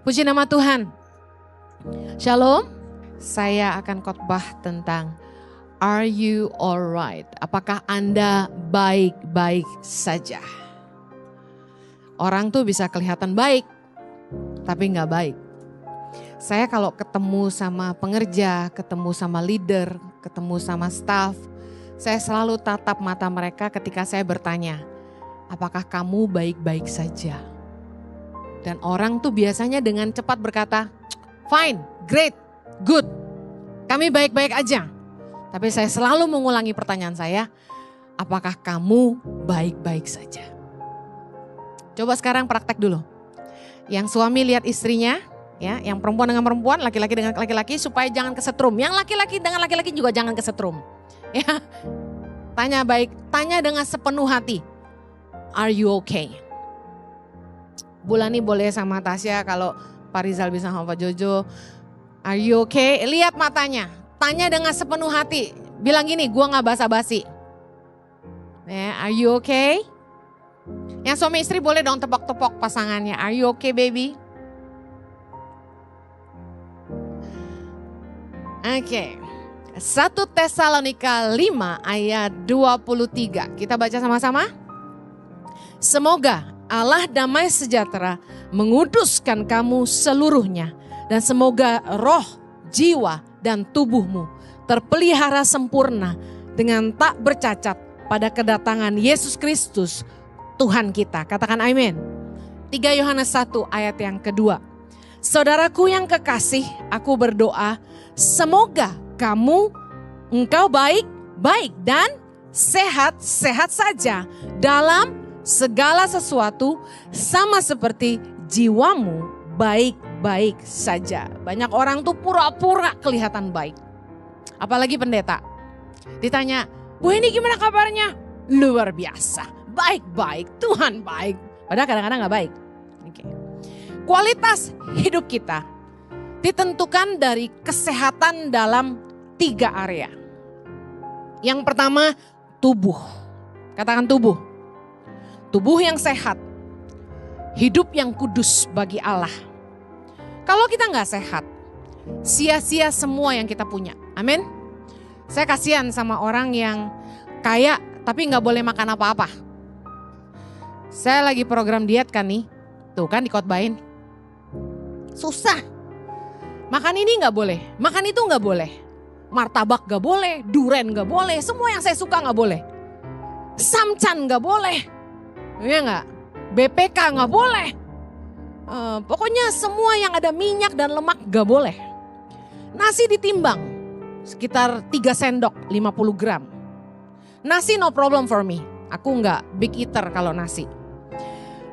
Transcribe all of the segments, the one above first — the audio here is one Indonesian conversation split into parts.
Puji nama Tuhan. Shalom. Saya akan khotbah tentang Are you alright? Apakah Anda baik-baik saja? Orang tuh bisa kelihatan baik, tapi nggak baik. Saya kalau ketemu sama pengerja, ketemu sama leader, ketemu sama staff, saya selalu tatap mata mereka ketika saya bertanya, apakah kamu baik-baik saja? Dan orang tuh biasanya dengan cepat berkata, fine, great, good, kami baik-baik aja. Tapi saya selalu mengulangi pertanyaan saya, apakah kamu baik-baik saja? Coba sekarang praktek dulu. Yang suami lihat istrinya, ya, yang perempuan dengan perempuan, laki-laki dengan laki-laki supaya jangan kesetrum. Yang laki-laki dengan laki-laki juga jangan kesetrum. Ya, tanya baik, tanya dengan sepenuh hati. Are you okay? Bulan ini boleh sama Tasya, kalau Pak Rizal bisa sama Pak Jojo. Are you okay? Lihat matanya, tanya dengan sepenuh hati. Bilang gini, gua gak basa-basi. Are you okay? Yang suami istri boleh dong tepok-tepok pasangannya. Are you okay baby? Oke. 1 Tesalonika 5 ayat 23. Kita baca sama-sama. Semoga Allah damai sejahtera menguduskan kamu seluruhnya. Dan semoga roh, jiwa, dan tubuhmu terpelihara sempurna dengan tak bercacat pada kedatangan Yesus Kristus Tuhan kita. Katakan amin. 3 Yohanes 1 ayat yang kedua. Saudaraku yang kekasih, aku berdoa semoga engkau baik-baik dan sehat-sehat saja dalam segala sesuatu, sama seperti jiwamu baik-baik saja. Banyak orang tuh pura-pura kelihatan baik. Apalagi pendeta. Ditanya, Bu ini gimana kabarnya? Luar biasa, baik-baik, Tuhan baik. Padahal kadang-kadang gak baik. Okay. Kualitas hidup kita ditentukan dari kesehatan dalam 3 area. Yang pertama, tubuh. Katakan tubuh. Tubuh yang sehat, hidup yang kudus bagi Allah. Kalau kita gak sehat, sia-sia semua yang kita punya. Amin. Saya kasihan sama orang yang kaya tapi gak boleh makan apa-apa. Saya lagi program diet kan nih. Tuh kan dikotbahin. Susah. Makan ini gak boleh, makan itu gak boleh. Martabak gak boleh, duren gak boleh, semua yang saya suka gak boleh. Samcan gak boleh. Iya gak? BPK gak boleh. Pokoknya semua yang ada minyak dan lemak gak boleh. Nasi ditimbang sekitar 3 sendok 50 gram. Nasi no problem for me. Aku gak big eater kalau nasi.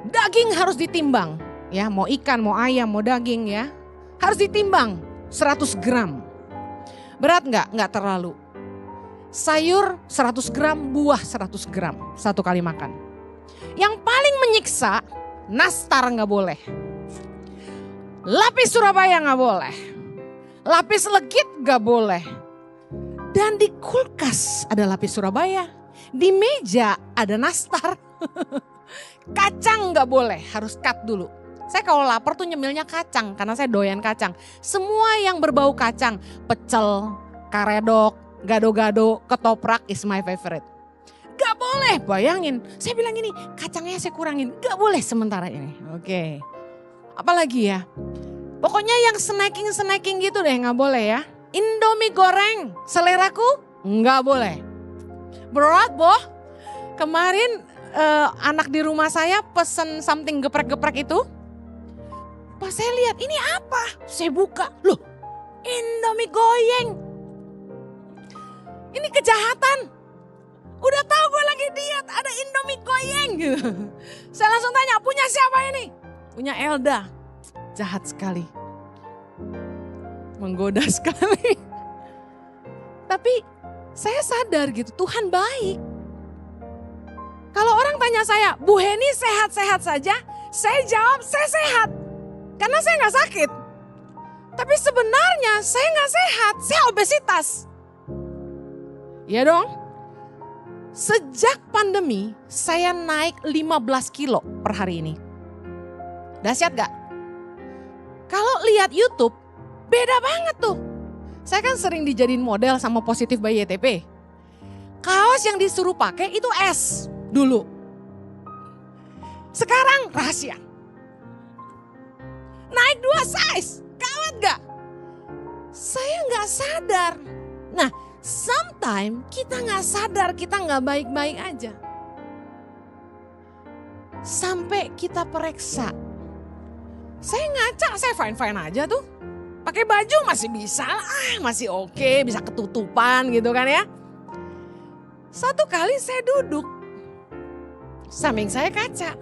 Daging harus ditimbang. Ya, mau ikan, mau ayam, mau daging ya. Harus ditimbang 100 gram. Berat gak? Gak terlalu. Sayur 100 gram, buah 100 gram. Satu kali makan. Yang paling menyiksa, nastar gak boleh. Lapis Surabaya gak boleh. Lapis legit gak boleh. Dan di kulkas ada lapis Surabaya. Di meja ada nastar. Kacang gak boleh, harus cut dulu. Saya kalau lapar tuh nyemilnya kacang, karena saya doyan kacang. Semua yang berbau kacang, pecel, karedok, gado-gado, ketoprak is my favorite. Gak boleh, bayangin. Saya bilang gini, kacangnya saya kurangin. Gak boleh sementara ini. Oke. Apalagi ya. Pokoknya yang snacking gitu deh gak boleh ya. Indomie goreng, seleraku gak boleh. Berat boh. Kemarin anak di rumah saya pesen something geprek-geprek itu. Pas saya lihat ini apa? Saya buka. Loh, Indomie goyang. Ini kejahatan. Udah tahu gue lagi diet, ada Indomie goyang. Saya langsung tanya, punya siapa ini? Punya Elda. Jahat sekali. Menggoda sekali. Tapi saya sadar gitu, Tuhan baik. Kalau orang tanya saya, Bu Heni sehat-sehat saja? Saya jawab, saya sehat. Karena saya gak sakit. Tapi sebenarnya saya gak sehat, saya obesitas. Iya dong. Sejak pandemi saya naik 15 kilo per hari ini. Dahsyat gak? lihat YouTube, beda banget tuh. Saya kan sering dijadiin model sama Positif by YTP. Kaos yang disuruh pakai itu S dulu. Sekarang rahasia. Naik 2 size, gawat gak? Saya gak sadar. Nah, sometimes kita gak sadar, kita gak baik-baik aja. Sampai kita periksa. Saya ngaca, saya fine-fine aja tuh. Pakai baju masih bisa, masih oke, bisa ketutupan gitu kan ya. Satu kali saya duduk, samping saya kaca.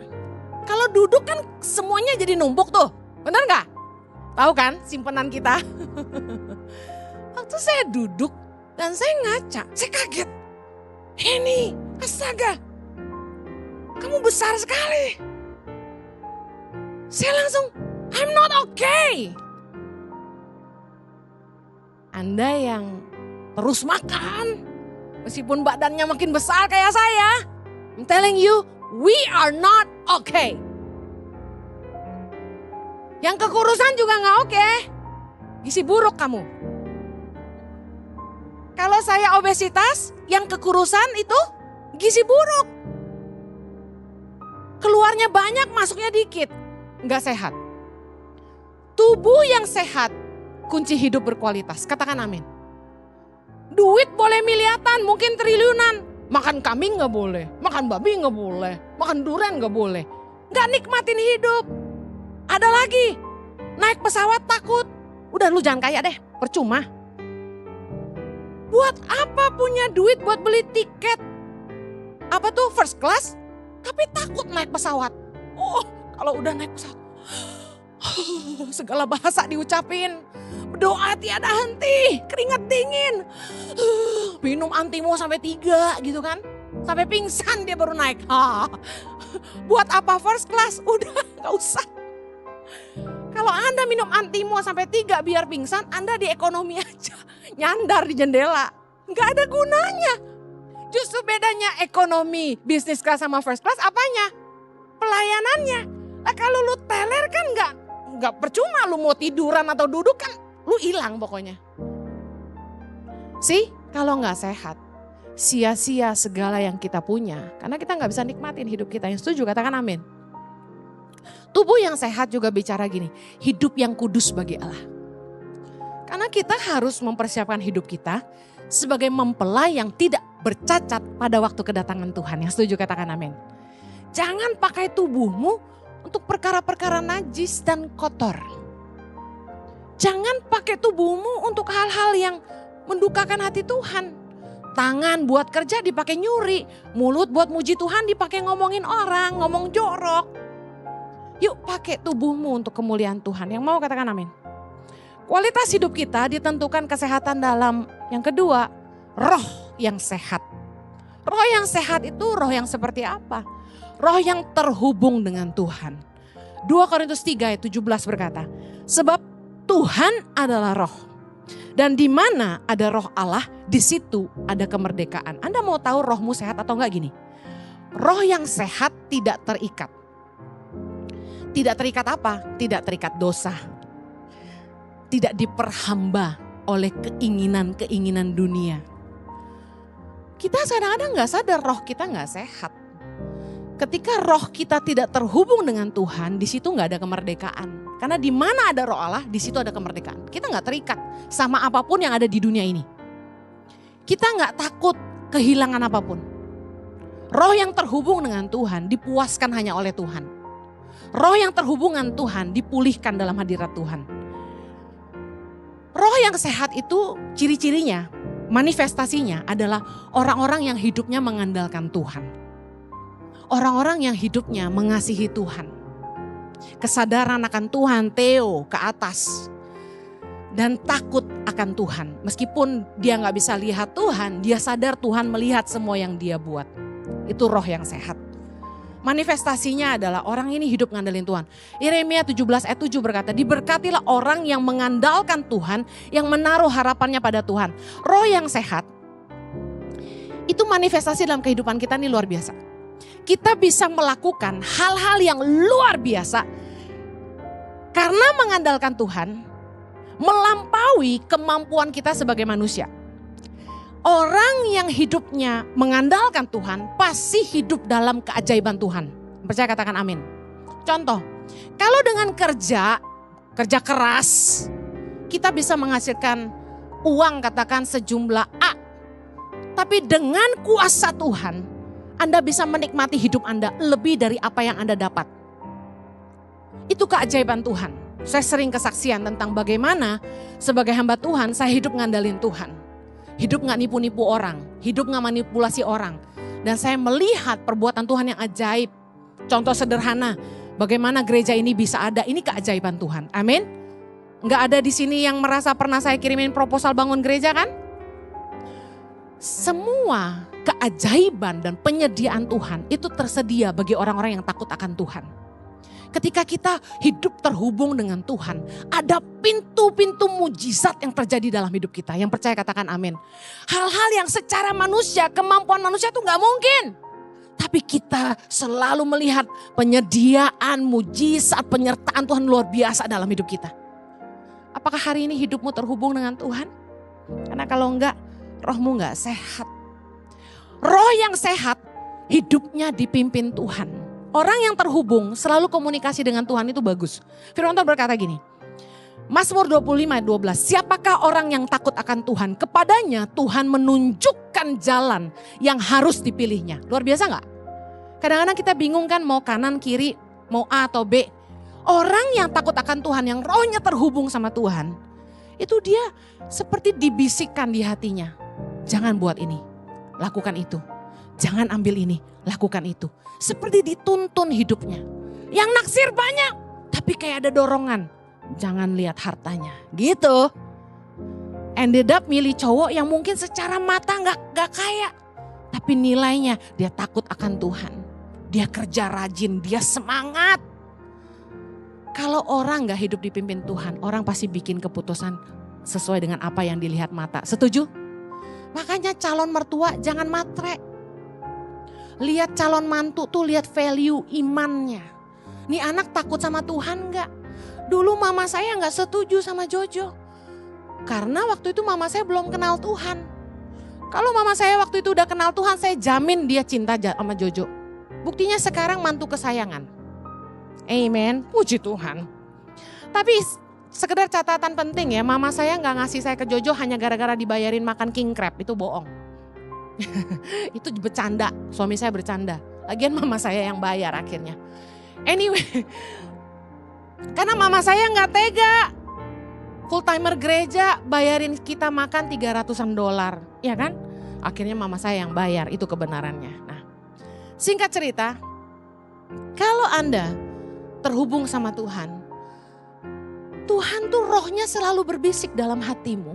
Kalau duduk kan semuanya jadi numpuk tuh, benar gak? Tahu kan simpenan kita? Waktu saya duduk dan saya ngaca, saya kaget. Ini, astaga, kamu besar sekali. Saya langsung, I'm not okay. Anda yang terus makan, meskipun badannya makin besar kayak saya, I'm telling you, we are not okay. Yang kekurusan juga gak oke. Gizi buruk kamu. Kalau saya obesitas, yang kekurusan itu gizi buruk. Keluarnya banyak, masuknya dikit. Gak sehat. Tubuh yang sehat, kunci hidup berkualitas. Katakan amin. Duit boleh miliaran, mungkin triliunan. Makan kambing gak boleh, makan babi gak boleh, makan durian gak boleh. Gak nikmatin hidup. Ada lagi, naik pesawat takut. Udah lu jangan kaya deh, percuma. Buat apa punya duit buat beli tiket? Apa tuh first class? Tapi takut naik pesawat. Oh, kalau udah naik pesawat, segala bahasa diucapin. Berdoa tiada henti, keringat dingin. Minum antimo sampai 3 gitu kan. Sampai pingsan dia baru naik. Buat apa first class? Udah gak usah. Kalau Anda minum antimo sampai 3 biar pingsan, Anda di ekonomi aja. Nyandar di jendela. Gak ada gunanya. Justru bedanya ekonomi, bisnis class sama first class apanya? Pelayanannya. Nah, kalau lu teler kan gak percuma lu mau tiduran atau duduk kan lu hilang pokoknya. Kalau gak sehat, sia-sia segala yang kita punya. Karena kita gak bisa nikmatin hidup kita. Yang setuju katakan amin. Tubuh yang sehat juga bicara gini, hidup yang kudus bagi Allah. Karena kita harus mempersiapkan hidup kita sebagai mempelai yang tidak bercacat pada waktu kedatangan Tuhan. Yang setuju katakan amin. Jangan pakai tubuhmu untuk perkara-perkara najis dan kotor. Jangan pakai tubuhmu untuk hal-hal yang mendukakan hati Tuhan. Tangan buat kerja dipakai nyuri, mulut buat muji Tuhan dipakai ngomongin orang, ngomong jorok. Yuk pakai tubuhmu untuk kemuliaan Tuhan. Yang mau katakan amin. Kualitas hidup kita ditentukan kesehatan dalam yang kedua, roh yang sehat. Roh yang sehat itu roh yang seperti apa? Roh yang terhubung dengan Tuhan. 2 Korintus 3 ayat 17 berkata, sebab Tuhan adalah roh. Dan di mana ada roh Allah, di situ ada kemerdekaan. Anda mau tahu rohmu sehat atau enggak gini? Roh yang sehat tidak terikat. Tidak terikat apa? Tidak terikat dosa. Tidak diperhamba oleh keinginan-keinginan dunia. Kita kadang-kadang gak sadar roh kita gak sehat. Ketika roh kita tidak terhubung dengan Tuhan, di situ gak ada kemerdekaan. Karena di mana ada roh Allah, di situ ada kemerdekaan. Kita gak terikat sama apapun yang ada di dunia ini. Kita gak takut kehilangan apapun. Roh yang terhubung dengan Tuhan dipuaskan hanya oleh Tuhan. Roh yang terhubung dengan Tuhan dipulihkan dalam hadirat Tuhan. Roh yang sehat itu ciri-cirinya, manifestasinya adalah orang-orang yang hidupnya mengandalkan Tuhan. Orang-orang yang hidupnya mengasihi Tuhan. Kesadaran akan Tuhan, Theo ke atas. Dan takut akan Tuhan. Meskipun dia gak bisa lihat Tuhan, dia sadar Tuhan melihat semua yang dia buat. Itu roh yang sehat. Manifestasinya adalah orang ini hidup ngandelin Tuhan. Yeremia 17 ayat 7 berkata, diberkatilah orang yang mengandalkan Tuhan, yang menaruh harapannya pada Tuhan. Roh yang sehat, itu manifestasi dalam kehidupan kita ini luar biasa. Kita bisa melakukan hal-hal yang luar biasa. Karena mengandalkan Tuhan, melampaui kemampuan kita sebagai manusia. Orang yang hidupnya mengandalkan Tuhan pasti hidup dalam keajaiban Tuhan. Percaya katakan amin. Contoh, kalau dengan kerja keras, kita bisa menghasilkan uang katakan sejumlah A. Tapi dengan kuasa Tuhan, Anda bisa menikmati hidup Anda lebih dari apa yang Anda dapat. Itu keajaiban Tuhan. Saya sering kesaksian tentang bagaimana sebagai hamba Tuhan saya hidup ngandalin Tuhan. Hidup gak nipu-nipu orang, hidup gak manipulasi orang. Dan saya melihat perbuatan Tuhan yang ajaib. Contoh sederhana, bagaimana gereja ini bisa ada, ini keajaiban Tuhan. Amin. Gak ada di sini yang merasa pernah saya kirimin proposal bangun gereja kan? Semua keajaiban dan penyediaan Tuhan itu tersedia bagi orang-orang yang takut akan Tuhan. Ketika kita hidup terhubung dengan Tuhan, ada pintu-pintu mujizat yang terjadi dalam hidup kita. Yang percaya katakan amin. Hal-hal yang secara manusia, kemampuan manusia itu gak mungkin. Tapi kita selalu melihat penyediaan, mujizat, penyertaan Tuhan luar biasa dalam hidup kita. Apakah hari ini hidupmu terhubung dengan Tuhan? Karena kalau enggak, rohmu enggak sehat. Roh yang sehat, hidupnya dipimpin Tuhan. Orang yang terhubung selalu komunikasi dengan Tuhan itu bagus. Firman Tuhan berkata gini, Mazmur 25 ayat 12, siapakah orang yang takut akan Tuhan? Kepadanya Tuhan menunjukkan jalan yang harus dipilihnya. Luar biasa gak? Kadang-kadang kita bingung kan mau kanan, kiri, mau A atau B. Orang yang takut akan Tuhan, yang rohnya terhubung sama Tuhan, itu dia seperti dibisikkan di hatinya. Jangan buat ini, lakukan itu. Jangan ambil ini, lakukan itu. Seperti dituntun hidupnya. Yang naksir banyak, tapi kayak ada dorongan. Jangan lihat hartanya, gitu. Ended up milih cowok yang mungkin secara mata gak kaya. Tapi nilainya dia takut akan Tuhan. Dia kerja rajin, dia semangat. Kalau orang gak hidup dipimpin Tuhan, orang pasti bikin keputusan sesuai dengan apa yang dilihat mata. Setuju? Makanya calon mertua jangan matre. Lihat calon mantu tuh lihat value imannya. Nih anak takut sama Tuhan gak? Dulu mama saya gak setuju sama Jojo. Karena waktu itu mama saya belum kenal Tuhan. Kalau mama saya waktu itu udah kenal Tuhan, saya jamin dia cinta sama Jojo. Buktinya sekarang mantu kesayangan. Amen, puji Tuhan. Tapi sekedar catatan penting ya, mama saya gak ngasih saya ke Jojo hanya gara-gara dibayarin makan king crab, itu bohong. Itu bercanda, suami saya bercanda. Lagian mama saya yang bayar akhirnya. Anyway, karena mama saya gak tega. Full timer gereja bayarin kita makan $300, ya kan? Akhirnya mama saya yang bayar, itu kebenarannya. Nah, singkat cerita, kalau Anda terhubung sama Tuhan, Tuhan tuh rohnya selalu berbisik dalam hatimu.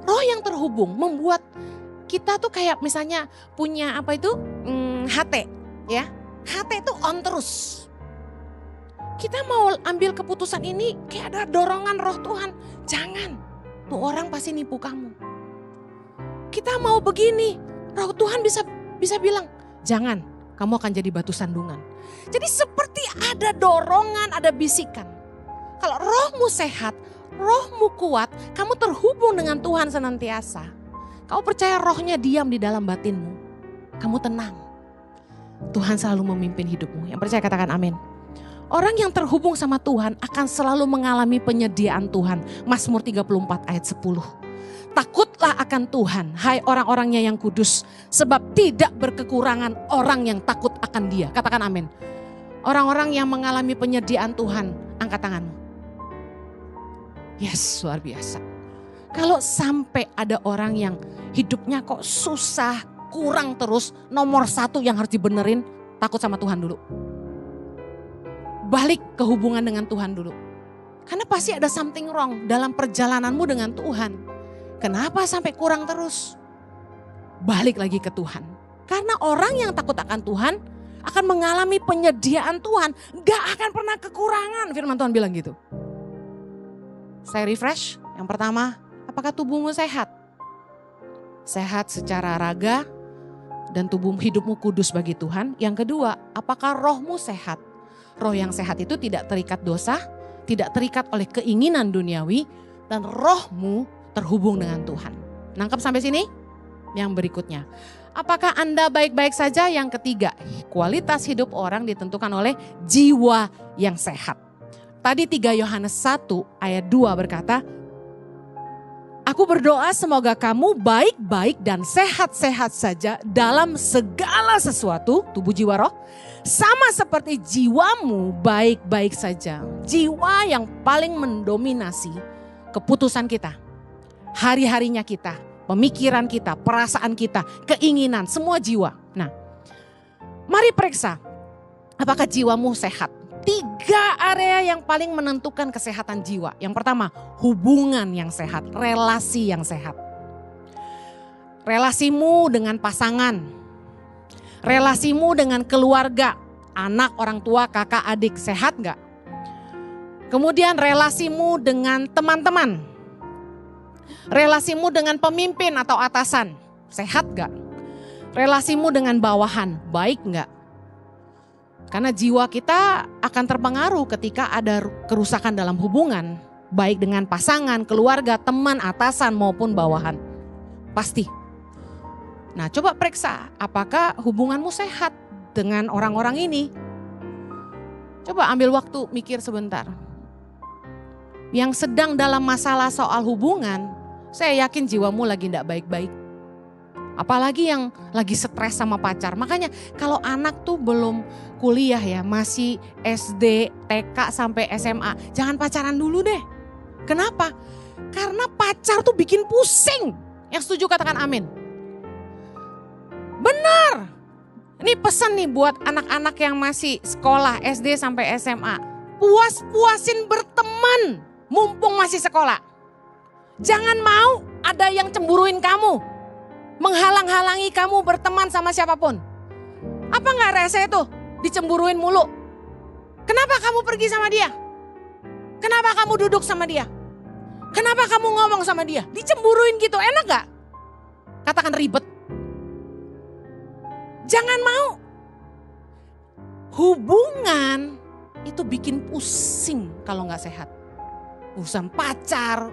Roh yang terhubung membuat kita tuh kayak misalnya punya apa itu HT ya. HT itu on terus. Kita mau ambil keputusan ini kayak ada dorongan roh Tuhan. Jangan, tuh orang pasti nipu kamu. Kita mau begini, roh Tuhan bisa bilang, jangan, kamu akan jadi batu sandungan. Jadi seperti ada dorongan, ada bisikan. Kalau rohmu sehat, rohmu kuat, kamu terhubung dengan Tuhan senantiasa. Kamu percaya rohnya diam di dalam batinmu. Kamu tenang. Tuhan selalu memimpin hidupmu. Yang percaya katakan amin. Orang yang terhubung sama Tuhan akan selalu mengalami penyediaan Tuhan. Mazmur 34 ayat 10. Takutlah akan Tuhan, hai orang-orangnya yang kudus. Sebab tidak berkekurangan orang yang takut akan Dia. Katakan amin. Orang-orang yang mengalami penyediaan Tuhan, angkat tanganmu. Yes, luar biasa. Kalau sampai ada orang yang hidupnya kok susah, kurang terus, nomor satu yang harus dibenerin, takut sama Tuhan dulu. Balik ke hubungan dengan Tuhan dulu. Karena pasti ada something wrong dalam perjalananmu dengan Tuhan. Kenapa sampai kurang terus? Balik lagi ke Tuhan. Karena orang yang takut akan Tuhan akan mengalami penyediaan Tuhan. Gak akan pernah kekurangan, firman Tuhan bilang gitu. Saya refresh. Yang pertama, apakah tubuhmu sehat? Sehat secara raga dan tubuh hidupmu kudus bagi Tuhan. Yang kedua, apakah rohmu sehat? Roh yang sehat itu tidak terikat dosa, tidak terikat oleh keinginan duniawi, dan rohmu terhubung dengan Tuhan. Nangkap sampai sini? Yang berikutnya, apakah Anda baik-baik saja? Yang ketiga, kualitas hidup orang ditentukan oleh jiwa yang sehat. Tadi 3 Yohanes 1 ayat 2 berkata, aku berdoa semoga kamu baik-baik dan sehat-sehat saja dalam segala sesuatu, tubuh jiwa roh, sama seperti jiwamu baik-baik saja. Jiwa yang paling mendominasi keputusan kita, hari-harinya kita, pemikiran kita, perasaan kita, keinginan, semua jiwa. Nah, mari periksa apakah jiwamu sehat. 3 area yang paling menentukan kesehatan jiwa. Yang pertama, hubungan yang sehat, relasi yang sehat. Relasimu dengan pasangan, relasimu dengan keluarga, anak, orang tua, kakak, adik, sehat gak? Kemudian relasimu dengan teman-teman, relasimu dengan pemimpin atau atasan, sehat gak? Relasimu dengan bawahan, baik gak? Karena jiwa kita akan terpengaruh ketika ada kerusakan dalam hubungan, baik dengan pasangan, keluarga, teman, atasan maupun bawahan. Pasti. Nah, coba periksa apakah hubunganmu sehat dengan orang-orang ini. Coba ambil waktu mikir sebentar. Yang sedang dalam masalah soal hubungan, saya yakin jiwamu lagi tidak baik-baik. Apalagi yang lagi stres sama pacar. Makanya kalau anak tuh belum kuliah ya, masih SD, TK sampai SMA, jangan pacaran dulu deh. Kenapa? Karena pacar tuh bikin pusing. Yang setuju katakan amin. Benar. Ini pesan nih buat anak-anak yang masih sekolah SD sampai SMA. Puas-puasin berteman mumpung masih sekolah. Jangan mau ada yang cemburuin kamu. Menghalang-halangi kamu berteman sama siapapun. Apa gak rese itu? Dicemburuin mulu. Kenapa kamu pergi sama dia? Kenapa kamu duduk sama dia? Kenapa kamu ngomong sama dia? Dicemburuin gitu, enak gak? Katakan ribet. Jangan mau. Hubungan itu bikin pusing kalau gak sehat. Urusan pacar,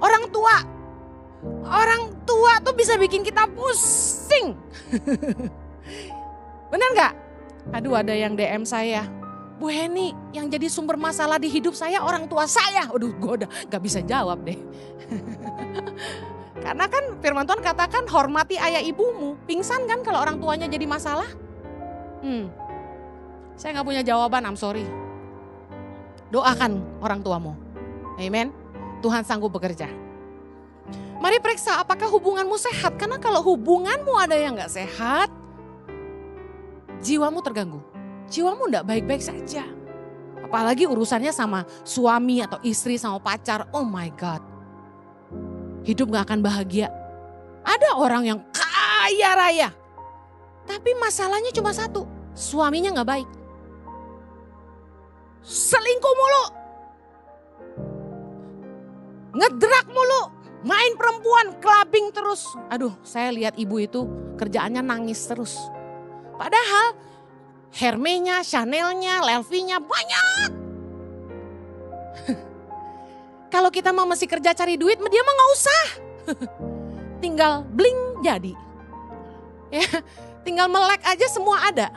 orang tua. Orang tua tuh bisa bikin kita pusing. Benar gak? Aduh, ada yang DM saya. Bu Heni, yang jadi sumber masalah di hidup saya orang tua saya. Aduh, gue udah gak bisa jawab deh. Karena kan firman Tuhan katakan hormati ayah ibumu. Pingsan kan kalau orang tuanya jadi masalah? Saya gak punya jawaban, I'm sorry. Doakan orang tuamu. Amen. Tuhan sanggup bekerja. Mari periksa apakah hubunganmu sehat. Karena kalau hubunganmu ada yang gak sehat, jiwamu terganggu. Jiwamu gak baik-baik saja. Apalagi urusannya sama suami atau istri sama pacar. Oh my God. Hidup gak akan bahagia. Ada orang yang kaya raya. Tapi masalahnya cuma satu. Suaminya gak baik. Selingkuh mulu. Ngedrak mulu. Main perempuan, clubbing terus. Aduh, saya lihat ibu itu kerjaannya nangis terus. Padahal Hermenya, Chanelnya, Lelvinya banyak. Kalau kita mau mesti kerja cari duit, dia mah gak usah. Tinggal bling jadi. Ya, tinggal melek aja semua ada.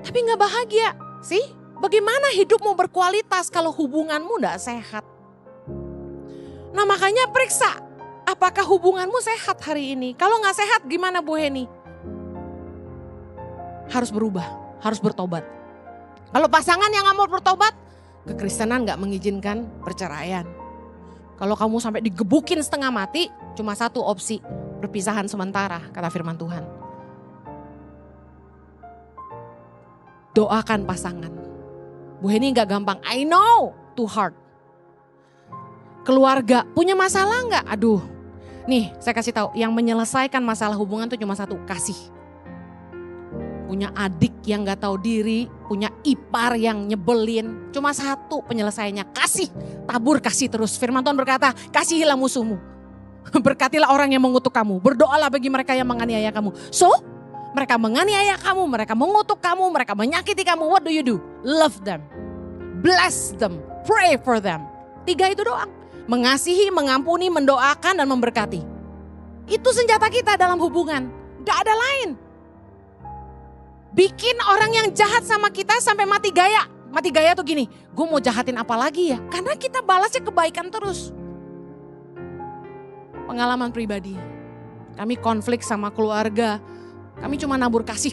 Tapi gak bahagia. Sih, bagaimana hidupmu berkualitas kalau hubunganmu gak sehat? Nah, makanya periksa apakah hubunganmu sehat hari ini. Kalau gak sehat gimana Bu Heni? Harus berubah, harus bertobat. Kalau pasangan yang gak mau bertobat, kekristenan gak mengizinkan perceraian. Kalau kamu sampai digebukin setengah mati, cuma satu opsi, perpisahan sementara, kata firman Tuhan. Doakan pasangan. Bu Heni gak gampang, I know, too hard. Keluarga punya masalah nggak? Aduh, nih saya kasih tahu, yang menyelesaikan masalah hubungan tuh cuma satu, kasih. Punya adik yang nggak tahu diri, punya ipar yang nyebelin, cuma satu penyelesaiannya, kasih. Tabur kasih terus. Firman Tuhan berkata, kasihilah musuhmu, berkatilah orang yang mengutuk kamu, berdoalah bagi mereka yang menganiaya kamu. So, mereka menganiaya kamu, mereka mengutuk kamu, mereka menyakiti kamu. What do you do? Love them. bless them, pray for them. 3 itu doang. Mengasihi, mengampuni, mendoakan, dan memberkati. Itu senjata kita dalam hubungan. Gak ada lain. Bikin orang yang jahat sama kita sampai mati gaya. Mati gaya tuh gini, gue mau jahatin apa lagi ya? Karena kita balasnya kebaikan terus. Pengalaman pribadi. Kami konflik sama keluarga. Kami cuma nabur kasih.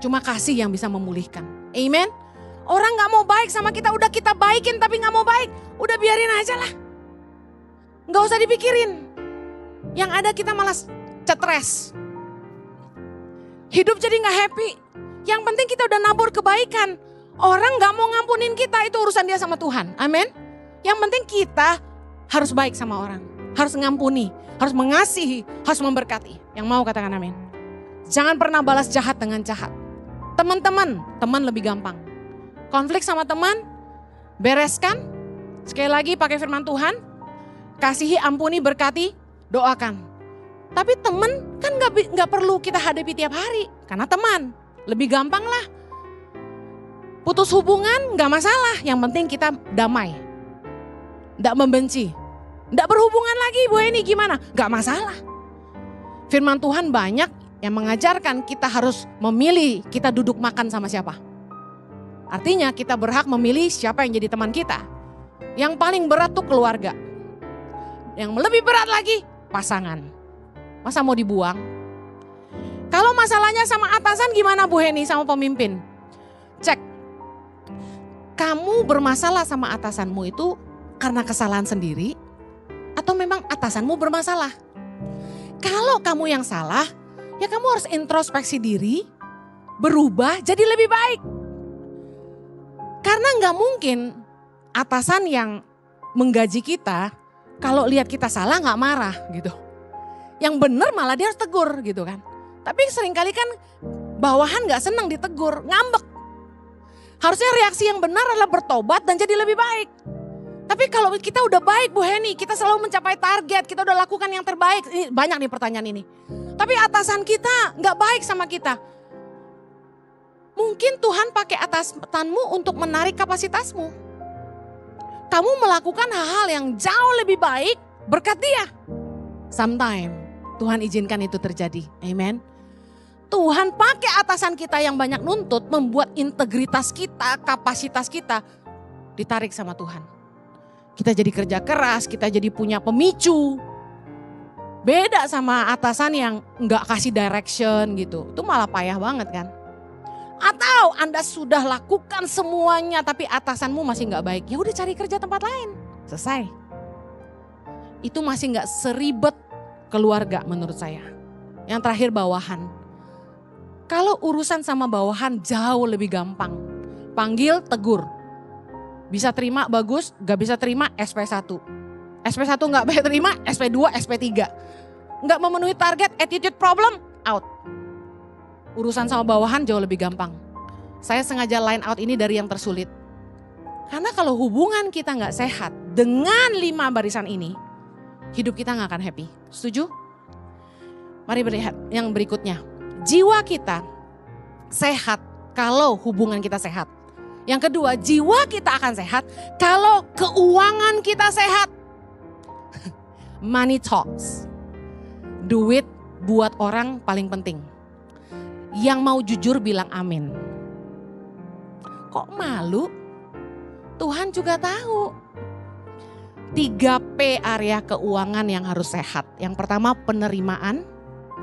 Cuma kasih yang bisa memulihkan. Amen. Orang gak mau baik sama kita, udah kita baikin tapi gak mau baik. Udah biarin aja lah. Gak usah dipikirin. Yang ada kita malah stres. Hidup jadi gak happy. Yang penting kita udah nabur kebaikan. Orang gak mau ngampunin kita, itu urusan dia sama Tuhan. Amin. Yang penting kita harus baik sama orang. Harus ngampuni, harus mengasihi, harus memberkati. Yang mau katakan amin. Jangan pernah balas jahat dengan jahat. Teman lebih gampang. Konflik sama teman, bereskan. Sekali lagi pakai firman Tuhan. Kasihi, ampuni, berkati, doakan. Tapi teman kan gak perlu kita hadapi tiap hari. Karena teman, lebih gampang lah. Putus hubungan gak masalah, yang penting kita damai. Gak membenci. Gak berhubungan lagi, Bu Eni gimana? Gak masalah. Firman Tuhan banyak yang mengajarkan kita harus memilih kita duduk makan sama siapa. Artinya kita berhak memilih siapa yang jadi teman kita. Yang paling berat tuh keluarga. Yang lebih berat lagi pasangan. Masa mau dibuang? Kalau masalahnya sama atasan gimana Bu Heni sama pemimpin? Cek. Kamu bermasalah sama atasanmu itu karena kesalahan sendiri atau memang atasanmu bermasalah? Kalau kamu yang salah, ya kamu harus introspeksi diri, berubah jadi lebih baik. Karena gak mungkin atasan yang menggaji kita, kalau lihat kita salah gak marah gitu. Yang benar malah dia harus tegur gitu kan. Tapi seringkali kan bawahan gak senang ditegur, ngambek. Harusnya reaksi yang benar adalah bertobat dan jadi lebih baik. Tapi kalau kita udah baik Bu Heni, kita selalu mencapai target, kita udah lakukan yang terbaik. Ini banyak nih pertanyaan ini. Tapi atasan kita gak baik sama kita. Mungkin Tuhan pakai atasanmu untuk menarik kapasitasmu. Kamu melakukan hal-hal yang jauh lebih baik berkat dia. Sometimes Tuhan izinkan itu terjadi. Amen. Tuhan pakai atasan kita yang banyak nuntut membuat integritas kita, kapasitas kita ditarik sama Tuhan. Kita jadi kerja keras, kita jadi punya pemicu. Beda sama atasan yang enggak kasih direction gitu. Itu malah payah banget kan. Atau Anda sudah lakukan semuanya tapi atasanmu masih enggak baik. Ya udah cari kerja tempat lain. Selesai. Itu masih enggak seribet keluarga menurut saya. Yang terakhir bawahan. Kalau urusan sama bawahan jauh lebih gampang. Panggil, tegur. Bisa terima bagus, gak bisa terima SP1. SP1 gak bisa terima, SP2, SP3. Gak memenuhi target, attitude problem, out. Urusan sama bawahan jauh lebih gampang. Saya sengaja line out ini dari yang tersulit. Karena kalau hubungan kita gak sehat dengan 5 barisan ini, hidup kita gak akan happy. Setuju? Mari lihat yang berikutnya. Jiwa kita sehat kalau hubungan kita sehat. Yang kedua, jiwa kita akan sehat kalau keuangan kita sehat. Money talks. Duit buat orang paling penting. Yang mau jujur bilang amin. Kok malu? Tuhan juga tahu. 3P area keuangan yang harus sehat. Yang pertama penerimaan.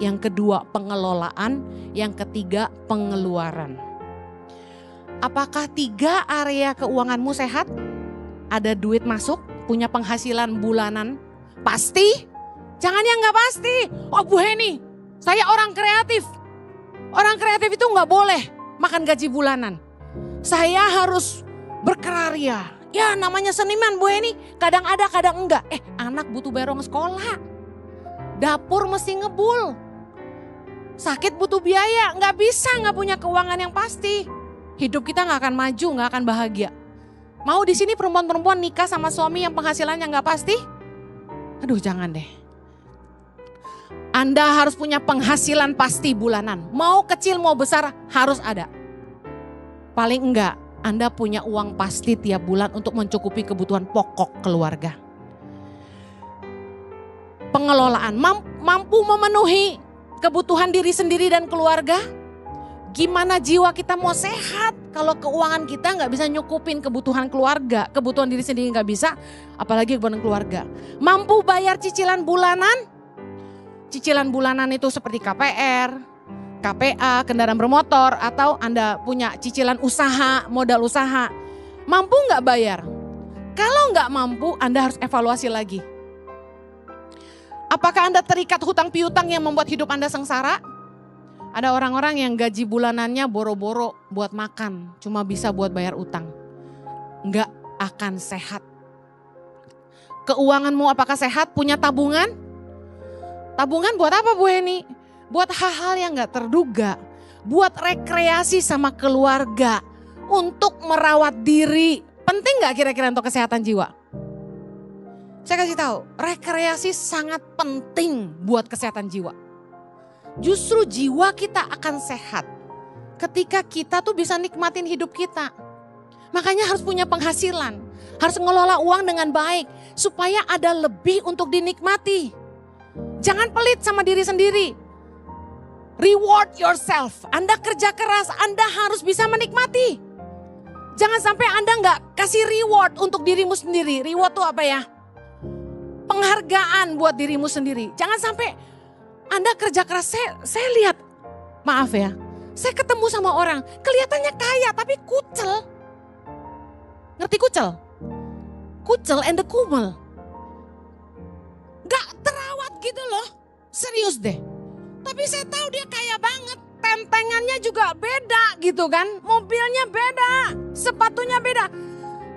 Yang kedua pengelolaan, yang ketiga pengeluaran. Apakah 3 area keuanganmu sehat? Ada duit masuk, punya penghasilan bulanan? Pasti? Jangan yang gak pasti. Oh Bu Heni, saya orang kreatif. Orang kreatif itu gak boleh makan gaji bulanan. Saya harus berkarya. Ya namanya seniman Bu Heni, kadang ada kadang enggak. Anak butuh berong sekolah. Dapur mesti ngebul. Sakit butuh biaya, gak bisa gak punya keuangan yang pasti. Hidup kita gak akan maju, gak akan bahagia. Mau di sini perempuan-perempuan nikah sama suami yang penghasilannya gak pasti? Aduh jangan deh. Anda harus punya penghasilan pasti bulanan. Mau kecil mau besar harus ada. Paling enggak Anda punya uang pasti tiap bulan untuk mencukupi kebutuhan pokok keluarga. Pengelolaan, mampu memenuhi kebutuhan diri sendiri dan keluarga. Gimana jiwa kita mau sehat kalau keuangan kita nggak bisa nyukupin kebutuhan keluarga, kebutuhan diri sendiri nggak bisa, apalagi kebutuhan keluarga. Mampu bayar cicilan bulanan? Cicilan bulanan itu seperti KPR, KPA, kendaraan bermotor, atau Anda punya cicilan usaha, modal usaha. Mampu nggak bayar? Kalau nggak mampu, Anda harus evaluasi lagi. Apakah Anda terikat hutang piutang yang membuat hidup Anda sengsara? Ada orang-orang yang gaji bulanannya boro-boro buat makan, cuma bisa buat bayar utang. Nggak akan sehat. Keuanganmu apakah sehat? Punya tabungan? Tabungan buat apa Bu Heni? Buat hal-hal yang nggak terduga. Buat rekreasi sama keluarga. Untuk merawat diri. Penting nggak kira-kira untuk kesehatan jiwa? Saya kasih tahu, rekreasi sangat penting buat kesehatan jiwa. Justru jiwa kita akan sehat ketika kita tuh bisa nikmatin hidup kita. Makanya harus punya penghasilan, harus ngelola uang dengan baik supaya ada lebih untuk dinikmati. Jangan pelit sama diri sendiri. Reward yourself. Anda kerja keras, Anda harus bisa menikmati. Jangan sampai Anda nggak kasih reward untuk dirimu sendiri. Reward tuh apa ya? Penghargaan buat dirimu sendiri. Jangan sampai Anda kerja keras, saya lihat, maaf ya, saya ketemu sama orang, kelihatannya kaya tapi kucel. Ngerti kucel? Kucel and the kumel. Gak terawat gitu loh, serius deh. Tapi saya tahu dia kaya banget, tentengannya juga beda gitu kan, mobilnya beda, sepatunya beda.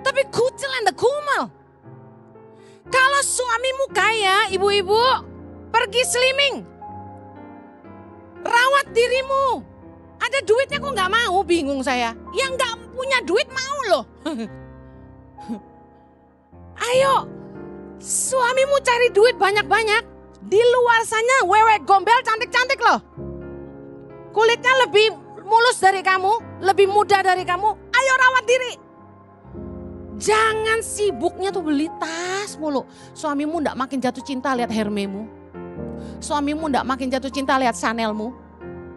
Tapi kucel and the kumel. Kalau suamimu kaya, ibu-ibu, pergi slimming. Rawat dirimu. Ada duitnya kok gak mau, bingung saya. Yang gak punya duit mau loh. Ayo, suamimu cari duit banyak-banyak. Di luar sana wewe gombel cantik-cantik loh. Kulitnya lebih mulus dari kamu, lebih muda dari kamu. Ayo rawat diri. Jangan sibuknya tuh beli tas mulu. Suamimu gak makin jatuh cinta lihat Hermemu. Suamimu ndak makin jatuh cinta lihat Chanelmu.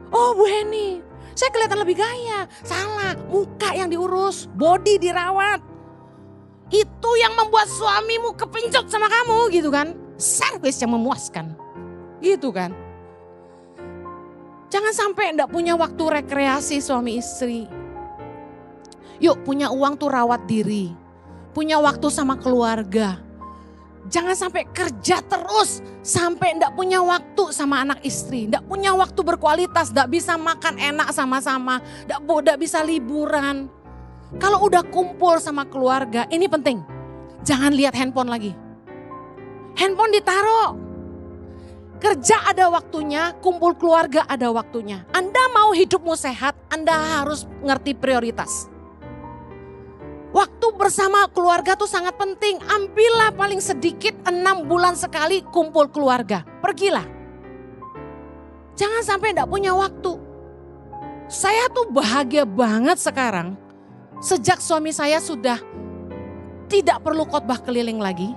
Oh Bu Heni, saya kelihatan lebih gaya. Salah, muka yang diurus, body dirawat. Itu yang membuat suamimu kepincut sama kamu gitu kan. Servis yang memuaskan. Gitu kan. Jangan sampai ndak punya waktu rekreasi suami istri. Yuk punya uang tuh rawat diri. Punya waktu sama keluarga. Jangan sampai kerja terus sampai enggak punya waktu sama anak istri, enggak punya waktu berkualitas, enggak bisa makan enak sama-sama, enggak bisa liburan. Kalau udah kumpul sama keluarga, ini penting. Jangan lihat handphone lagi. Handphone ditaruh. Kerja ada waktunya, kumpul keluarga ada waktunya. Anda mau hidupmu sehat, Anda harus ngerti prioritas. Waktu bersama keluarga tuh sangat penting. Ambillah paling sedikit 6 bulan sekali kumpul keluarga. Pergilah. Jangan sampai enggak punya waktu. Saya tuh bahagia banget sekarang. Sejak suami saya sudah tidak perlu khotbah keliling lagi.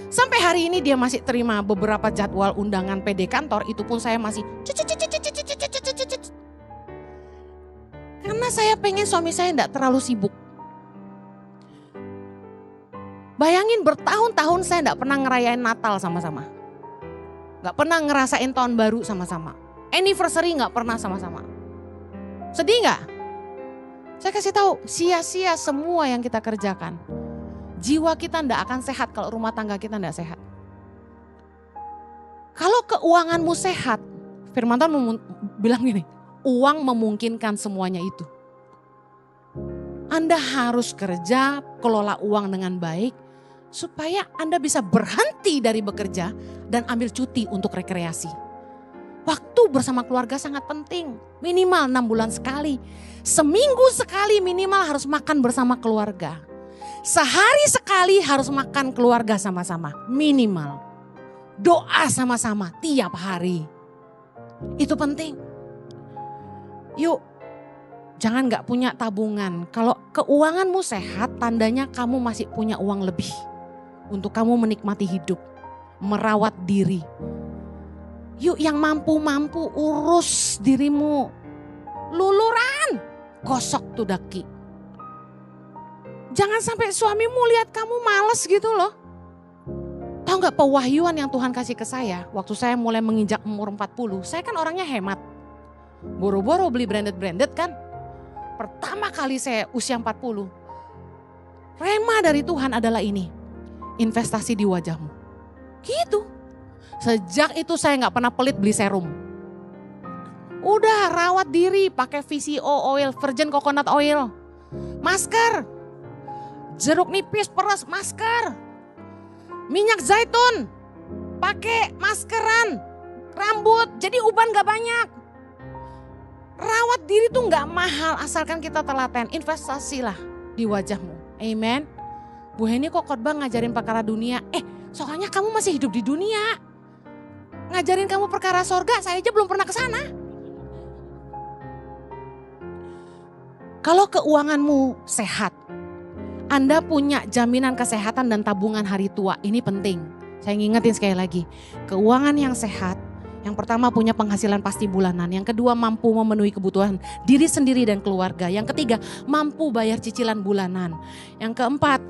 Sampai hari ini dia masih terima beberapa jadwal undangan PD kantor. Itu pun saya masih karena saya pengen suami saya enggak terlalu sibuk. Bayangin bertahun-tahun saya enggak pernah ngerayain Natal sama-sama. Enggak pernah ngerasain tahun baru sama-sama. Anniversary enggak pernah sama-sama. Sedih enggak? Saya kasih tahu, sia-sia semua yang kita kerjakan. Jiwa kita enggak akan sehat kalau rumah tangga kita enggak sehat. Kalau keuanganmu sehat, Firman Tuhan bilang gini, uang memungkinkan semuanya itu. Anda harus kerja, kelola uang dengan baik, supaya Anda bisa berhenti dari bekerja dan ambil cuti untuk rekreasi. Waktu bersama keluarga sangat penting, minimal 6 bulan sekali. Seminggu sekali minimal harus makan bersama keluarga. Sehari sekali harus makan keluarga sama-sama, minimal. Doa sama-sama tiap hari. Itu penting. Yuk, Jangan gak punya tabungan. Kalau keuanganmu sehat, tandanya kamu masih punya uang lebih. Untuk kamu menikmati hidup, merawat diri. Yuk yang mampu-mampu urus dirimu. Luluran, gosok tuh daki. Jangan sampai suamimu lihat kamu males gitu loh. Tahu gak pewahyuan yang Tuhan kasih ke saya? Waktu saya mulai menginjak umur 40, saya kan orangnya hemat. Boro-boro beli branded kan. Pertama kali saya usia 40, rema dari Tuhan adalah ini. Investasi di wajahmu. Gitu. Sejak itu saya gak pernah pelit beli serum. Udah rawat diri pakai VCO oil, virgin coconut oil. Masker. Jeruk nipis peres, masker. Minyak zaitun, pakai maskeran, rambut, jadi uban gak banyak. Rawat diri tuh gak mahal asalkan kita telaten, investasilah di wajahmu. Amen. Bu Heni kok khotbah ngajarin perkara dunia? Soalnya kamu masih hidup di dunia. Ngajarin kamu perkara sorga, saya aja belum pernah ke sana. Kalau keuanganmu sehat, Anda punya jaminan kesehatan dan tabungan hari tua, ini penting. Saya ngingetin sekali lagi, keuangan yang sehat, yang pertama punya penghasilan pasti bulanan, yang kedua mampu memenuhi kebutuhan diri sendiri dan keluarga, yang ketiga mampu bayar cicilan bulanan, yang keempat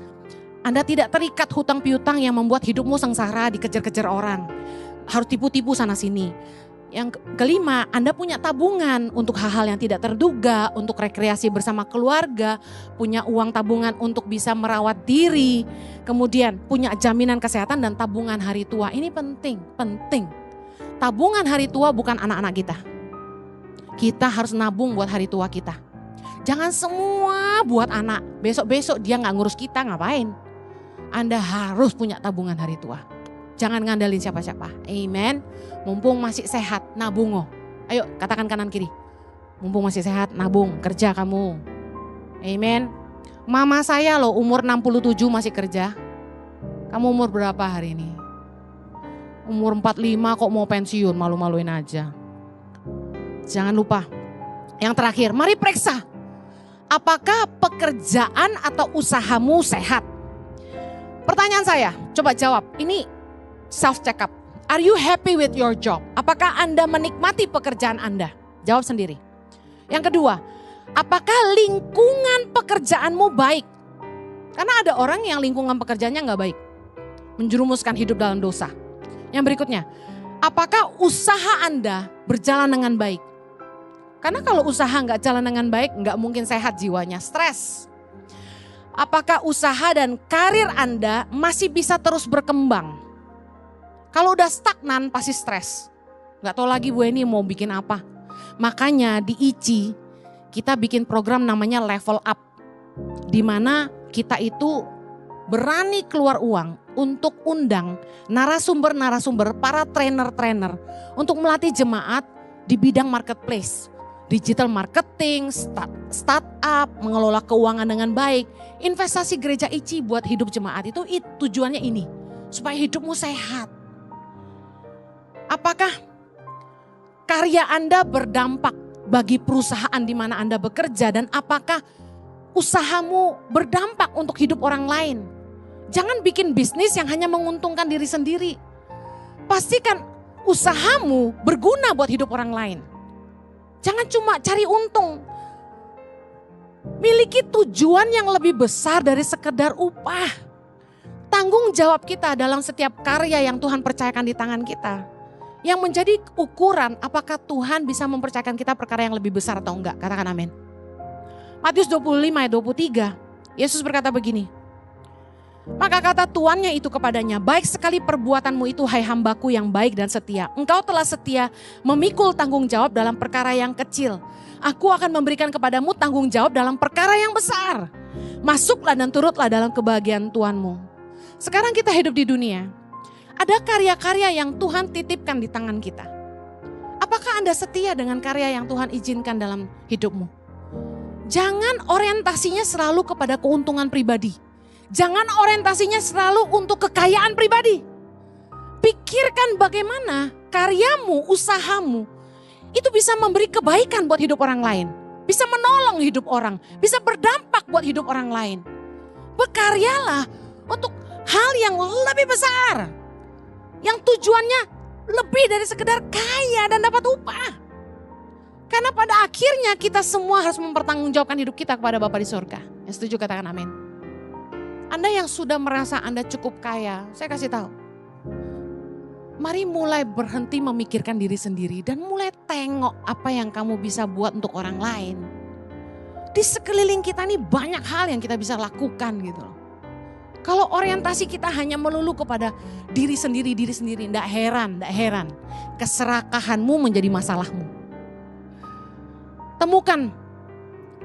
Anda tidak terikat hutang piutang yang membuat hidupmu sengsara dikejar-kejar orang, harus tipu-tipu sana sini. Yang kelima, Anda punya tabungan untuk hal-hal yang tidak terduga, untuk rekreasi bersama keluarga, punya uang tabungan untuk bisa merawat diri, kemudian punya jaminan kesehatan dan tabungan hari tua. Ini penting. Tabungan hari tua bukan anak-anak kita. Kita harus nabung buat hari tua kita. Jangan semua buat anak, besok-besok dia gak ngurus kita, ngapain? Anda harus punya tabungan hari tua. Jangan ngandalin siapa-siapa. Amen. Mumpung masih sehat, nabung. Ayo katakan kanan kiri. Mumpung masih sehat, nabung, kerja kamu. Amen. Mama saya loh umur 67 masih kerja. Kamu umur berapa hari ini? Umur 45 kok mau pensiun, malu-maluin aja. Jangan lupa. Yang terakhir, mari periksa. Apakah pekerjaan atau usahamu sehat? Pertanyaan saya, coba jawab. Ini self check up. Are you happy with your job? Apakah Anda menikmati pekerjaan Anda? Jawab sendiri. Yang kedua, apakah lingkungan pekerjaanmu baik? Karena ada orang yang lingkungan pekerjaannya gak baik. Menjerumuskan hidup dalam dosa. Yang berikutnya, apakah usaha Anda berjalan dengan baik? Karena kalau usaha gak jalan dengan baik, gak mungkin sehat jiwanya, stres. Apakah usaha dan karir Anda masih bisa terus berkembang? Kalau udah stagnan pasti stres. Gak tahu lagi Bu Eni mau bikin apa. Makanya di ICI kita bikin program namanya Level Up. Dimana kita itu berani keluar uang untuk undang narasumber-narasumber, para trainer-trainer. Untuk melatih jemaat di bidang marketplace. Digital marketing, startup, mengelola keuangan dengan baik. Investasi gereja ICI buat hidup jemaat itu tujuannya ini. Supaya hidupmu sehat. Apakah karya Anda berdampak bagi perusahaan di mana Anda bekerja dan apakah usahamu berdampak untuk hidup orang lain? Jangan bikin bisnis yang hanya menguntungkan diri sendiri. Pastikan usahamu berguna buat hidup orang lain. Jangan cuma cari untung. Miliki tujuan yang lebih besar dari sekedar upah. Tanggung jawab kita dalam setiap karya yang Tuhan percayakan di tangan kita. Yang menjadi ukuran apakah Tuhan bisa mempercayakan kita perkara yang lebih besar atau enggak. Katakan amin. Matius 25 ayat 23. Yesus berkata begini. Maka kata tuannya itu kepadanya, baik sekali perbuatanmu itu hai hambaku yang baik dan setia. Engkau telah setia memikul tanggung jawab dalam perkara yang kecil. Aku akan memberikan kepadamu tanggung jawab dalam perkara yang besar. Masuklah dan turutlah dalam kebahagiaan Tuhanmu. Sekarang kita hidup di dunia. Ada karya-karya yang Tuhan titipkan di tangan kita. Apakah Anda setia dengan karya yang Tuhan izinkan dalam hidupmu? Jangan orientasinya selalu kepada keuntungan pribadi. Jangan orientasinya selalu untuk kekayaan pribadi. Pikirkan bagaimana karyamu, usahamu, itu bisa memberi kebaikan buat hidup orang lain. bisa menolong hidup orang, bisa berdampak buat hidup orang lain. Berkaryalah untuk hal yang lebih besar, yang tujuannya lebih dari sekedar kaya dan dapat upah. Karena pada akhirnya kita semua harus mempertanggungjawabkan hidup kita kepada Bapa di surga. Yang setuju katakan amin. Anda yang sudah merasa Anda cukup kaya, saya kasih tahu. Mari mulai berhenti memikirkan diri sendiri dan mulai tengok apa yang kamu bisa buat untuk orang lain. Di sekeliling kita ini banyak hal yang kita bisa lakukan gitu loh. Kalau orientasi kita hanya melulu kepada diri sendiri, enggak heran. Keserakahanmu menjadi masalahmu. Temukan,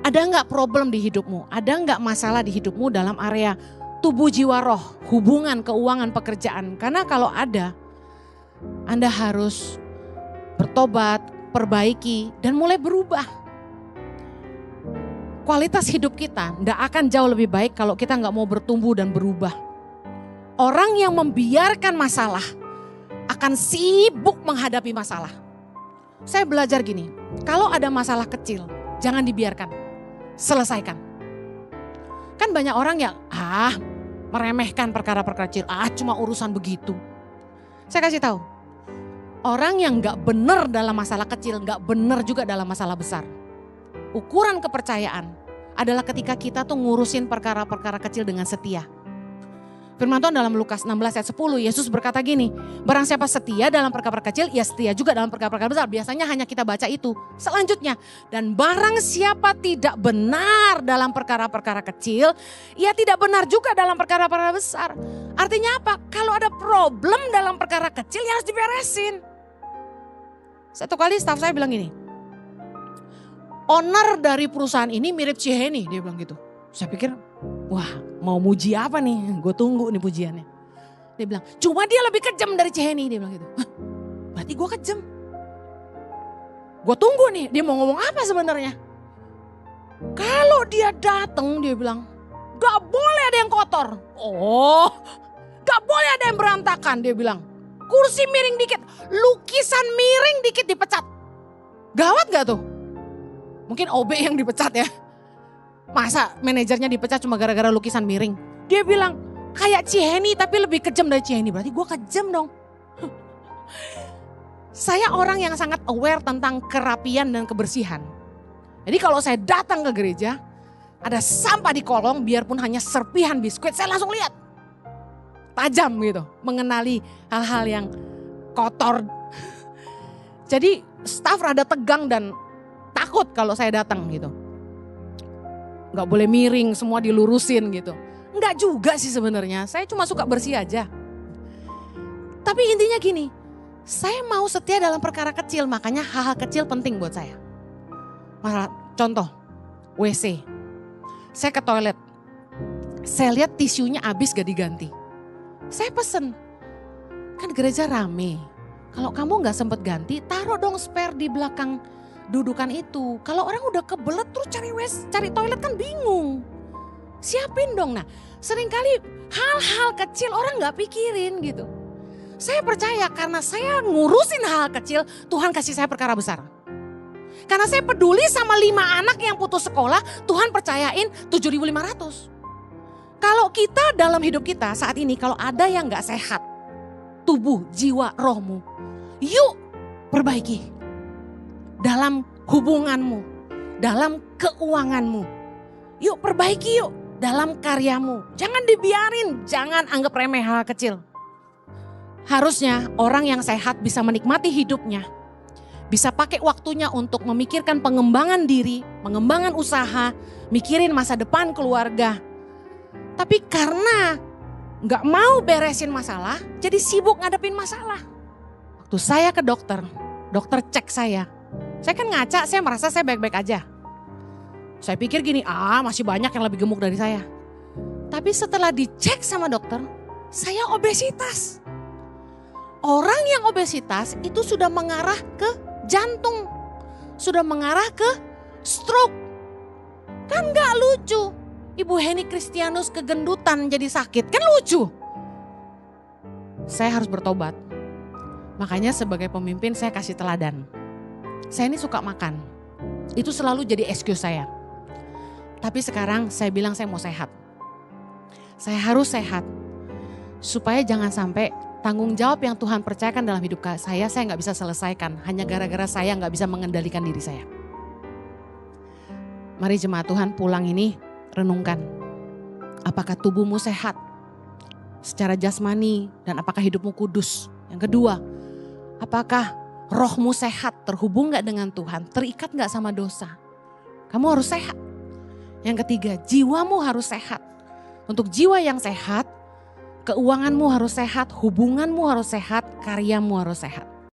ada enggak problem di hidupmu? Ada enggak masalah di hidupmu dalam area tubuh, jiwa, roh, hubungan, keuangan, pekerjaan? Karena kalau ada, Anda harus bertobat, perbaiki, dan mulai berubah. Kualitas hidup kita tidak akan jauh lebih baik kalau kita nggak mau bertumbuh dan berubah. Orang yang membiarkan masalah akan sibuk menghadapi masalah. Saya belajar gini, kalau ada masalah kecil, jangan dibiarkan, selesaikan. Kan banyak orang yang meremehkan perkara-perkara kecil, cuma urusan begitu. Saya kasih tahu, orang yang gak benar dalam masalah kecil, gak benar juga dalam masalah besar. Ukuran kepercayaan adalah ketika kita tuh ngurusin perkara-perkara kecil dengan setia. Firman Tuhan dalam Lukas 16 ayat 10, Yesus berkata gini, barang siapa setia dalam perkara-perkara kecil, ia setia juga dalam perkara-perkara besar. Biasanya hanya kita baca itu. Selanjutnya, dan barang siapa tidak benar dalam perkara-perkara kecil, ia tidak benar juga dalam perkara-perkara besar. Artinya apa? Kalau ada problem dalam perkara kecil, ya harus diberesin. Satu kali staf saya bilang gini, owner dari perusahaan ini mirip Ciheni, dia bilang gitu. Saya pikir, wah mau muji apa nih, gue tunggu nih pujiannya. Dia bilang, cuma dia lebih kejam dari Ciheni, dia bilang gitu. Hah, berarti gue kejam. Gue tunggu nih, dia mau ngomong apa sebenarnya. Kalau dia datang, dia bilang, gak boleh ada yang kotor. Oh, gak boleh ada yang berantakan, dia bilang. Kursi miring dikit, lukisan miring dikit dipecat. Gawat gak tuh? Mungkin OB yang dipecat ya. Masa manajernya dipecat cuma gara-gara lukisan miring. Dia bilang kayak Ciheni tapi lebih kejam dari Ciheni. Berarti gue kejam dong. Saya orang yang sangat aware tentang kerapian dan kebersihan. Jadi kalau saya datang ke gereja, ada sampah di kolong biarpun hanya serpihan biskuit, saya langsung lihat. Tajam gitu, mengenali hal-hal yang kotor. Jadi staf rada tegang dan takut kalau saya datang gitu. Gak boleh miring, semua dilurusin gitu. Enggak juga sih sebenarnya, saya cuma suka bersih aja. Tapi intinya gini, saya mau setia dalam perkara kecil, makanya hal-hal kecil penting buat saya. Contoh, WC. Saya ke toilet, saya lihat tisunya habis gak diganti. Saya pesen, kan gereja rame. Kalau kamu gak sempet ganti, taruh dong spare di belakang dudukan itu. Kalau orang udah kebelet terus cari toilet kan bingung. Siapin dong. Nah, seringkali hal-hal kecil orang gak pikirin gitu. Saya percaya karena saya ngurusin hal kecil, Tuhan kasih saya perkara besar. Karena saya peduli sama 5 anak yang putus sekolah, Tuhan percayain 7.500. Kalau kita dalam hidup kita saat ini, kalau ada yang gak sehat, tubuh, jiwa, rohmu, yuk perbaiki. Dalam hubunganmu, dalam keuanganmu, yuk perbaiki yuk. Dalam karyamu, jangan dibiarin, jangan anggap remeh hal kecil. Harusnya orang yang sehat bisa menikmati hidupnya, bisa pakai waktunya untuk memikirkan pengembangan diri, pengembangan usaha, mikirin masa depan keluarga. Tapi karena gak mau beresin masalah, jadi sibuk ngadepin masalah. Waktu saya ke dokter cek saya kan ngaca, saya merasa saya baik-baik aja. Saya pikir gini, masih banyak yang lebih gemuk dari saya. Tapi setelah dicek sama dokter, saya obesitas. Orang yang obesitas itu sudah mengarah ke jantung, sudah mengarah ke stroke. Kan gak lucu, Ibu Heni Kristianus kegendutan jadi sakit, kan lucu. Saya harus bertobat. Makanya sebagai pemimpin saya kasih teladan. Saya ini suka makan. Itu selalu jadi excuse saya. Tapi sekarang saya bilang saya mau sehat. Saya harus sehat. Supaya jangan sampai tanggung jawab yang Tuhan percayakan dalam hidup saya nggak bisa selesaikan. Hanya gara-gara saya nggak bisa mengendalikan diri saya. Mari jemaat Tuhan pulang ini renungkan. Apakah tubuhmu sehat secara jasmani dan apakah hidupmu kudus? Yang kedua, apakah rohmu sehat, terhubung gak dengan Tuhan, terikat gak sama dosa? Kamu harus sehat. Yang ketiga, jiwamu harus sehat. Untuk jiwa yang sehat, keuanganmu harus sehat, hubunganmu harus sehat, karyamu harus sehat.